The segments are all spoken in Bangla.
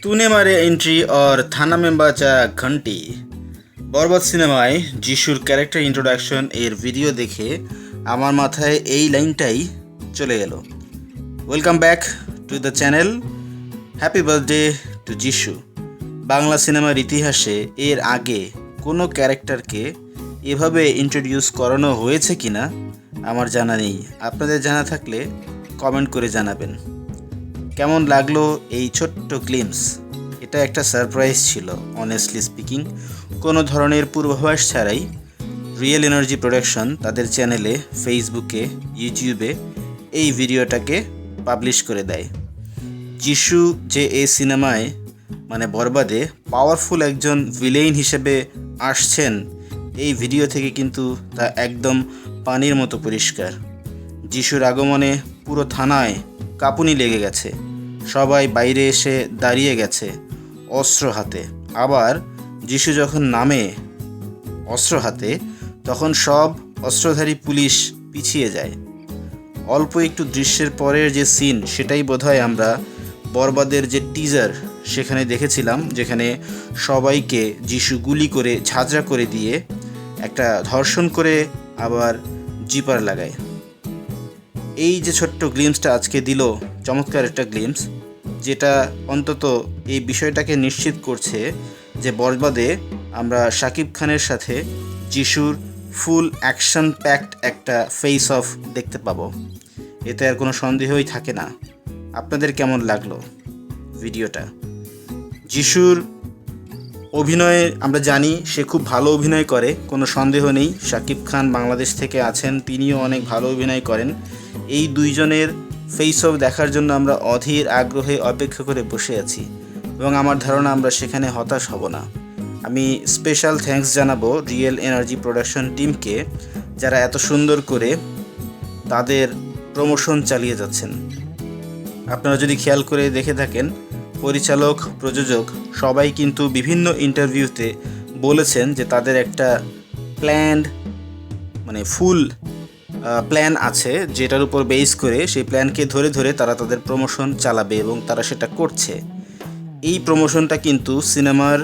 तूने मारे एंट्री और थाना में बाजा घंटी বরবাদ সিনেমায় যিশুর ক্যারেক্টার ইন্ট্রোডাকশন এর ভিডিও দেখে আমার মাথায় এই লাইনটাই চলে এলো। Welcome back to the channel. Happy birthday to যিশু। বাংলা সিনেমার ইতিহাসে এর আগে কোনো ক্যারেক্টারকে এভাবে ইন্ট্রোডিউস করানো হয়েছে কি না আমার জানা নেই। আপনাদের জানা থাকলে কমেন্ট করে জানাবেন। কেমন লাগলো এই ছোট্ট গ্লিমস? এটা একটা সারপ্রাইজ ছিল অনেস্টলি স্পিকিং। কোনো ধরনের পূর্বাভাস ছাড়াই রিয়েল এনার্জি প্রোডাকশন তাদের চ্যানেলে, ফেসবুকে, ইউটিউবে এই ভিডিওটাকে পাবলিশ করে দেয়। যিশু যে এই সিনেমায় বরবাদে পাওয়ারফুল একজন ভিলেইন হিসেবে আসছেন, এই ভিডিও থেকে কিন্তু তা একদম পানির মতো পরিষ্কার। যিশুর আগমনে পুরো থানায় কাঁপুনি লেগে গেছে, সবাই বাইরে এসে দাঁড়িয়ে গেছে অস্ত্র হাতে। আবার যিশু যখন নামে অস্ত্র হাতে, তখন সব অস্ত্রধারী পুলিশ পিছিয়ে যায়। অল্প একটু দৃশ্যের পরের যে সিন, সেটাই বোধহয় আমরা বরবাদের যে টিজার সেখানে দেখেছিলাম, যেখানে সবাইকে যিশু গুলি করে ঝাঁঝরা করে দিয়ে একটা ধর্ষণ করে আবার জিপার লাগায়। এই যে ছোট্ট গ্লিমসটা আজকে দিল, চমৎকার একটা গ্লিমস, যেটা অন্তত এই বিষয়টাকে নিশ্চিত করছে যে বরবাদে আমরা শাকিব খানের সাথে যিশুর ফুল অ্যাকশন প্যাকড একটা ফেস অফ দেখতে পাবো। এতে আর কোনো সন্দেহই থাকে না। আপনাদের কেমন লাগলো ভিডিওটা? যিশুর অভিনয়ে আমরা জানি সে খুব ভালো অভিনয় করে, কোনো সন্দেহ নেই। শাকিব খান বাংলাদেশ থেকে আছেন, তিনিও অনেক ভালো অভিনয় করেন। এই দুইজনের ফেস অফ দেখার জন্য আমরা অধীর আগ্রহে অপেক্ষা করে বসে আছি এবং আমার ধারণা আমরা সেখানে হতাশ হব না। আমি স্পেশাল থ্যাঙ্কস জানাবো রিয়েল এনার্জি প্রোডাকশন টিমকে, যারা এত সুন্দর করে তাদের প্রমোশন চালিয়ে যাচ্ছেন। আপনারা যদি খেয়াল করে দেখে থাকেন, পরিচালক, প্রযোজক সবাই কিন্তু বিভিন্ন ইন্টারভিউতে বলেছেন যে তাদের একটা প্ল্যান্ড ফুল প্ল্যান আছে, যেটার উপর বেস করে সেই প্ল্যানকে ধরে ধরে তারা তাদের প্রমোশন চালাবে এবং তারা সেটা করছে। এই প্রমোশনটা কিন্তু সিনেমার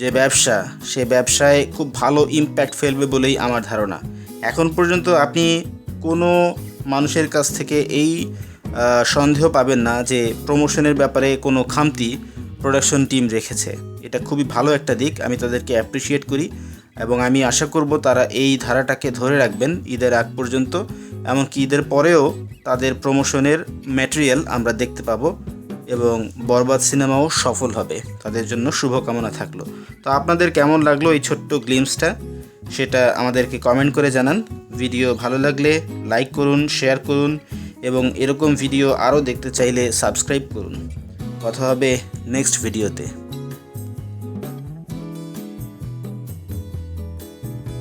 যে ব্যবসা, সে ব্যবসায় খুব ভালো ইম্প্যাক্ট ফেলবে বলেই আমার ধারণা। এখন পর্যন্ত আপনি কোনো মানুষের কাছ থেকে এই সন্দেহ পাবেন না যে প্রমোশনের ব্যাপারে কোনো খামতি প্রোডাকশন টিম রেখেছে। এটা খুবই ভালো একটা দিক, আমি তাদেরকে অ্যাপ্রিসিয়েট করি এবং আমি আশা করব তারা এই ধারাটাকে ধরে রাখবেন ঈদের আগ পর্যন্ত। এমনকি ঈদের পরেও তাদের প্রমোশনের ম্যাটেরিয়াল আমরা দেখতে পাবো এবং বরবাদ সিনেমাও সফল হবে। তাদের জন্য শুভকামনা থাকলো। তো আপনাদের কেমন লাগলো এই ছোট্ট গ্লিমসটা, সেটা আমাদেরকে কমেন্ট করে জানান। ভিডিও ভালো লাগলে লাইক করুন, শেয়ার করুন এবং এরকম ভিডিও আরও দেখতে চাইলে সাবস্ক্রাইব করুন। কথা হবে নেক্সট ভিডিওতে।